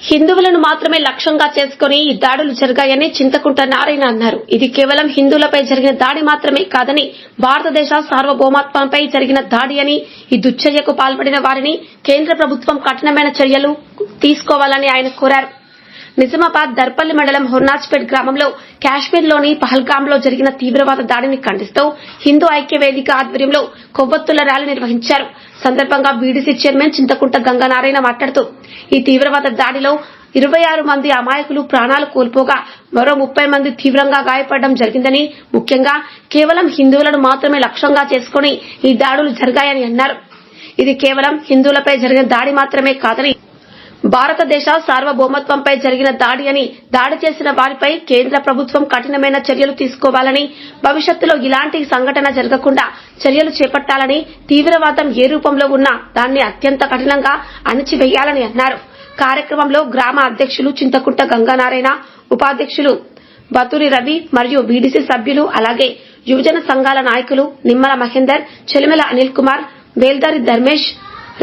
హిందువులను మాత్రమే లక్ష్యంగా చేసుకుని ఈ దాడులు జరిగాయని చింతకుంట నారాయణ అన్నారు. ఇది కేవలం హిందువులపై జరిగిన దాడి మాత్రమే కాదని భారతదేశ సార్వభౌమత్వంపై జరిగిన దాడి అని, ఈ దుశ్చర్యకు పాల్పడిన వారిని కేంద్ర ప్రభుత్వం కఠినమైన చర్యలు తీసుకోవాలని ఆయన కోరారు. నిజామాబాద్ దర్పల్లి మండలం హొర్నాజ్పేట్ గ్రామంలో కాశ్మీర్లోని పహల్గాంలో జరిగిన తీవ్రవాద దాడిని ఖండిస్తూ హిందూ ఐక్య వేదిక ఆధ్వర్యంలో కొవ్వొత్తుల ర్యాలీ నిర్వహించారు. సందర్భంగా బీడీసీ చైర్మన్ చింతకుంట గంగానారాయణ మాట్లాడుతూ ఈ తీవ్రవాద దాడిలో 26 మంది అమాయకులు ప్రాణాలు కోల్పోగా మరో 30 మంది తీవ్రంగా గాయపడడం జరిగిందని, ముఖ్యంగా కేవలం హిందువులను మాత్రమే లక్ష్యంగా చేసుకుని ఈ దాడులు జరిగాయని అన్నారు. ఇది కేవలం హిందువులపై జరిగిన దాడి మాత్రమే కాదని భారతదేశ సార్వభౌమత్వంపై జరిగిన దాడి అని, దాడి చేసిన వారిపై కేంద్ర ప్రభుత్వం కఠినమైన చర్యలు తీసుకోవాలని, భవిష్యత్తులో ఇలాంటి సంఘటన జరగకుండా చర్యలు చేపట్టాలని, తీవ్రవాదం ఏ రూపంలో ఉన్నా దాన్ని అత్యంత కఠినంగా అణచివేయాలని అన్నారు. కార్యక్రమంలో గ్రామ అధ్యక్షులు చింతకుంట గంగానారాయణ, ఉపాధ్యక్షులు బతూరి రవి మరియు బీడీసీ సభ్యులు, అలాగే యువజన సంఘాల నాయకులు నిమ్మల మహేందర్, చెలిమెల అనిల్ కుమార్, వేల్దారి ధర్మేష్,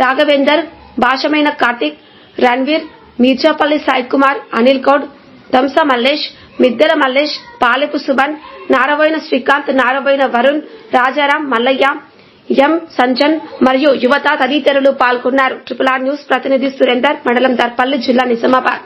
రాఘవేందర్, భాషమైన కార్తిక్, రణ్వీర్, మీర్జాపల్లి సాయి కుమార్, అనిల్ గౌడ్, దంస మల్లేష్, మిద్దెల మల్లేష్, పాలెపు సుభన్, నారబోయిన శ్రీకాంత్, నారబోయిన వరుణ్, రాజారాం, మల్లయ్య, ఎం సంజన్ మరియు యువత తదితరులు పాల్గొన్నారు. RRR న్యూస్ ప్రతినిధి సురేందర్, మండలం దర్పల్లి, జిల్లా నిజామాబాద్.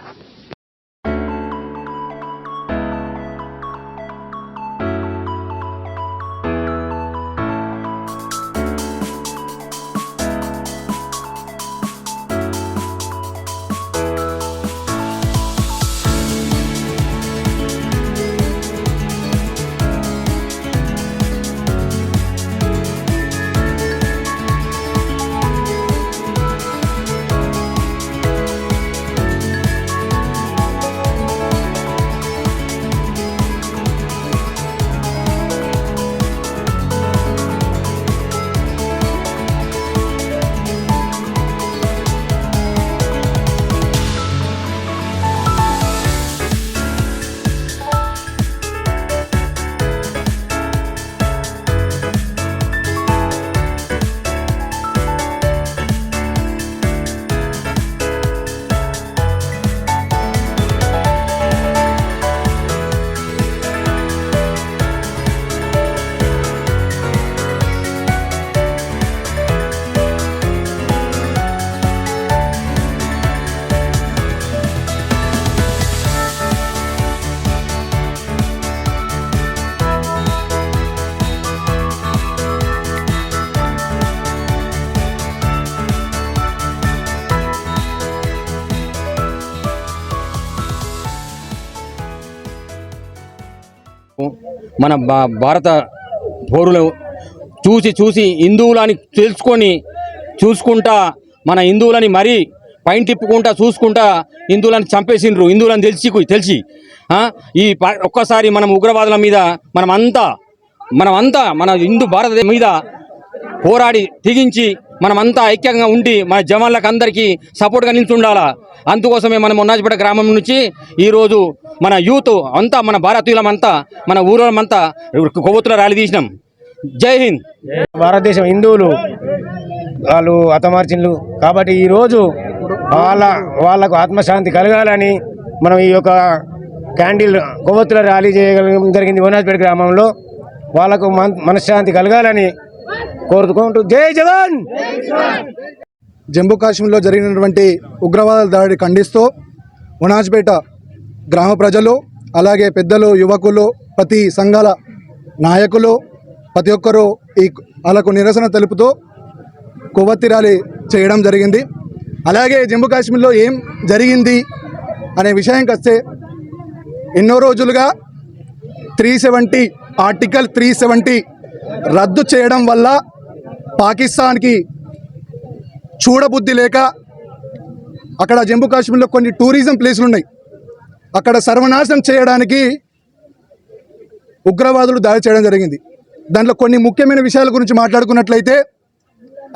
మన భారత పౌరులు చూసి హిందువులని తెలుసుకొని చూసుకుంటా మన హిందువులని మరీ పైన తిప్పుకుంటా చూసుకుంటా హిందువులను చంపేసిండ్రు. హిందువులను తెలిసి ఈ ఒక్కసారి మనం ఉగ్రవాదుల మీద మనమంతా మన హిందూ భారతదేశం మీద పోరాడి తెగించి మనమంతా ఐక్యంగా ఉండి మన జవాన్లకు అందరికీ సపోర్ట్గా నిల్చుండాలా. అందుకోసమే మనం హొర్నాజ్పేట గ్రామం నుంచి ఈరోజు మన యూత్ అంతా, మన భారతీయులమంతా, మన ఊరోళ్ళమంతా కొవ్వొత్తుల ర్యాలీ తీసినాం. జై హింద్. భారతదేశం హిందువులు వాళ్ళు హతమార్చిన్లు కాబట్టి ఈరోజు వాళ్ళకు ఆత్మశాంతి కలగాలని మనం ఈ యొక్క క్యాండిల్ కొవ్వొత్తుల ర్యాలీ చేయగలం జరిగింది. హొర్నాజ్పేట గ్రామంలో వాళ్ళకు మనశ్శాంతి కలగాలని కోరుకుంటూ జై జవాన్. జమ్మూ కాశ్మీర్లో జరిగినటువంటి ఉగ్రవాద దాడి ఖండిస్తూ హొర్నాజ్పేట గ్రామ ప్రజలు, అలాగే పెద్దలు, యువకులు, ప్రతి సంఘాల నాయకులు ప్రతి ఒక్కరూ వాళ్ళకు నిరసన తెలుపుతూ కొవ్వొత్తి ర్యాలీ చేయడం జరిగింది. అలాగే జమ్మూ కాశ్మీర్లో ఏం జరిగింది అనే విషయానికి వస్తే, ఎన్నో రోజులుగా ఆర్టికల్ 370 రద్దు చేయడం వల్ల పాకిస్తాన్కి చూడబుద్ధి లేక అక్కడ జమ్మూ కాశ్మీర్లో కొన్ని టూరిజం ప్లేసులు ఉన్నాయి, అక్కడ సర్వనాశనం చేయడానికి ఉగ్రవాదులు దాడి చేయడం జరిగింది. దాంట్లో కొన్ని ముఖ్యమైన విషయాల గురించి మాట్లాడుకున్నట్లయితే,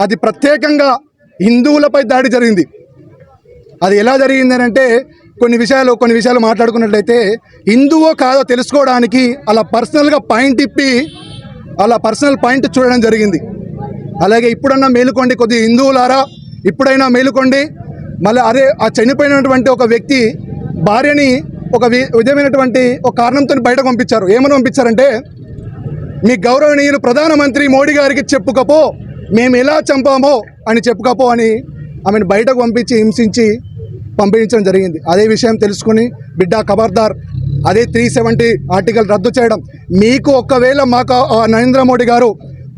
అది ప్రత్యేకంగా హిందువులపై దాడి జరిగింది. అది ఎలా జరిగిందని అంటే, కొన్ని విషయాలు మాట్లాడుకున్నట్లయితే, హిందువో కాదో తెలుసుకోవడానికి అలా పర్సనల్గా పాయింట్ తిప్పి అలా పర్సనల్ పాయింట్ చూడడం జరిగింది. అలాగే ఇప్పుడన్నా మేలుకోండి, కొద్ది హిందువులారా, ఇప్పుడైనా మేలుకోండి. మళ్ళీ అరే ఆ చనిపోయినటువంటి ఒక వ్యక్తి భార్యని ఒక విధమైనటువంటి ఒక కారణంతో బయటకు పంపించారు. ఏమని పంపించారంటే, మీ గౌరవనీయులు ప్రధానమంత్రి మోడీ గారికి చెప్పుకపో, మేము ఎలా చంపామో అని చెప్పుకపో అని ఆమెను బయటకు పంపించి హింసించి పంపించడం జరిగింది. అదే విషయం తెలుసుకుని బిడ్డ ఖబర్దార్, అదే 370 ఆర్టికల్ రద్దు చేయడం. మీకు ఒక్కవేళ మాకు నరేంద్ర మోడీ గారు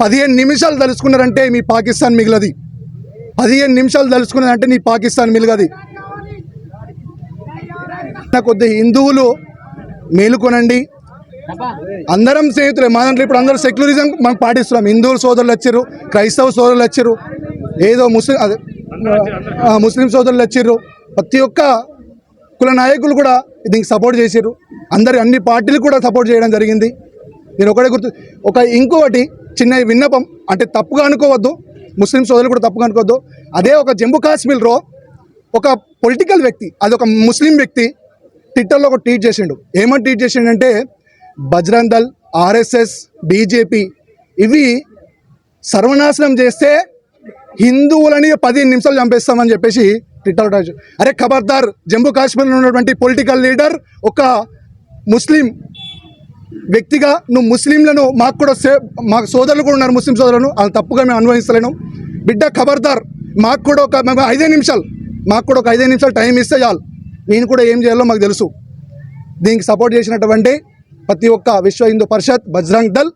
15 నిమిషాలు తలుచుకున్నారంటే మీ పాకిస్తాన్ మిగిలది. 15 నిమిషాలు తలుచుకున్నారంటే నీ పాకిస్తాన్ మిగలది. కొద్ది హిందువులు మేలుకొనండి, అందరం స్నేహితులే. మా దాంట్లో ఇప్పుడు అందరూ సెక్యులరిజం మనం పాటిస్తున్నాం. హిందువుల సోదరులు వచ్చారు, క్రైస్తవ సోదరులు వచ్చారు, ఏదో ముస్లిం సోదరులు వచ్చారు. ప్రతి ఒక్క కుల నాయకులు కూడా దీనికి సపోర్ట్ చేశారు. అన్ని పార్టీలు కూడా సపోర్ట్ చేయడం జరిగింది. నేను ఒకటే ఇంకొకటి చిన్న విన్నపం, అంటే తప్పుగా అనుకోవద్దు, ముస్లిం సోదరులు కూడా తప్పుగా అనుకోవద్దు. అదే ఒక జమ్మూ కాశ్మీర్లో ఒక పొలిటికల్ వ్యక్తి, అదొక ముస్లిం వ్యక్తి ట్విట్టర్లో ఒక ట్వీట్ చేసిండు. ఏమని ట్వీట్ చేసిండంటే, బజరంగ్ దళ్, ఆర్ఎస్ఎస్, బీజేపీ ఇవి సర్వనాశనం చేస్తే హిందువులని 15 నిమిషాలు చంపేస్తామని చెప్పేసి ట్విట్టర్. అరే ఖబర్దార్, జమ్మూ కాశ్మీర్లో ఉన్నటువంటి పొలిటికల్ లీడర్ ఒక ముస్లిం వ్యక్తిగా నువ్వు ముస్లింలను, మాకు సోదరులు కూడా ఉన్నారు ముస్లిం సోదరులను, అది తప్పుగా మేము అనుభవిస్తలేను. బిడ్డ ఖబర్దార్, మాకు కూడా ఒక 5 నిమిషాలు టైం ఇస్తే చాలు, నేను కూడా ఏం చేయాలో మాకు తెలుసు. దీనికి సపోర్ట్ చేసినటువంటి ప్రతి ఒక్క విశ్వ హిందూ పరిషత్, బజరంగ్ దళ్,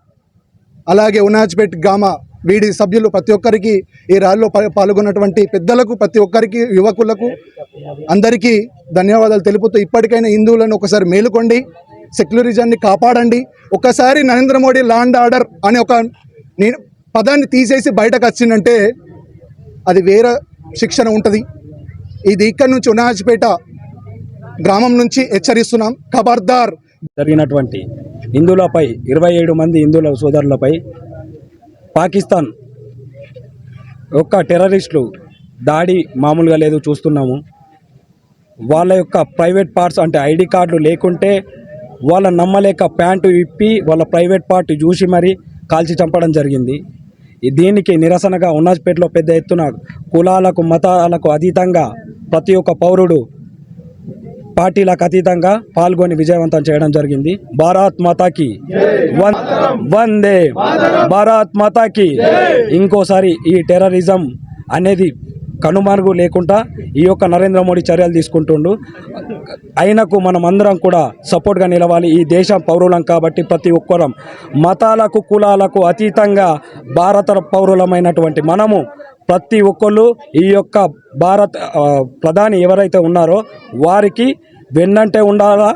అలాగే ఉనాజ్పేట్ గ్రామ వీడి సభ్యులు ప్రతి ఒక్కరికి, ఈ ర్యాలీలో పాల్గొన్నటువంటి పెద్దలకు, ప్రతి ఒక్కరికి, యువకులకు అందరికీ ధన్యవాదాలు తెలుపుతూ, ఇప్పటికైనా హిందువులను ఒకసారి మేలుకోండి, సెక్యులరిజాన్ని కాపాడండి. ఒకసారి Narendra Modi law and order అనే ఒక పదాన్ని తీసేసి బయటకు వచ్చిందంటే అది వేరే శిక్షణ ఉంటుంది. ఇది ఇక్కడి నుంచి ఉనాజ్పేట గ్రామం నుంచి హెచ్చరిస్తున్నాం. ఖబర్దార్. జరిగినటువంటి హిందువులపై 27 మంది హిందువుల సోదరులపై పాకిస్తాన్ యొక్క టెర్రరిస్టులు దాడి మామూలుగా లేదు, చూస్తున్నాము. వాళ్ళ యొక్క ప్రైవేట్ పార్ట్స్ అంటే ఐడి కార్డులు లేకుంటే వాళ్ళ నమ్మలేక ప్యాంటు ఇప్పి వాళ్ళ ప్రైవేట్ పార్ట్ చూసి మరీ కాల్చి చంపడం జరిగింది. దీనికి నిరసనగా ఉనాజ్పేటలో పెద్ద ఎత్తున కులాలకు మతాలకు అతీతంగా ప్రతి ఒక్క పౌరుడు పార్టీలకు అతీతంగా పాల్గొని విజయవంతం చేయడం జరిగింది. భారత్ మాతాకి వందే, భారత్ మాతాకి. ఇంకోసారి ఈ టెర్రరిజం అనేది కనుమరుగు లేకుండా ఈ యొక్క నరేంద్ర మోడీ చర్యలు తీసుకుంటుండు. ఆయనకు మనం అందరం కూడా సపోర్ట్గా నిలవాలి. ఈ దేశం పౌరులం కాబట్టి ప్రతి ఒక్కరం మతాలకు కులాలకు అతీతంగా భారత పౌరులమైనటువంటి మనము ప్రతి ఒక్కళ్ళు ఈ యొక్క భారత్ ప్రధాని ఎవరైతే ఉన్నారో వారికి వెన్నంటే ఉండాలా.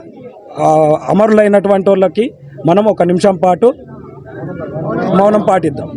అమరులైనటువంటి వాళ్ళకి మనం 1 నిమిషం పాటు మౌనం పాటిద్దాం.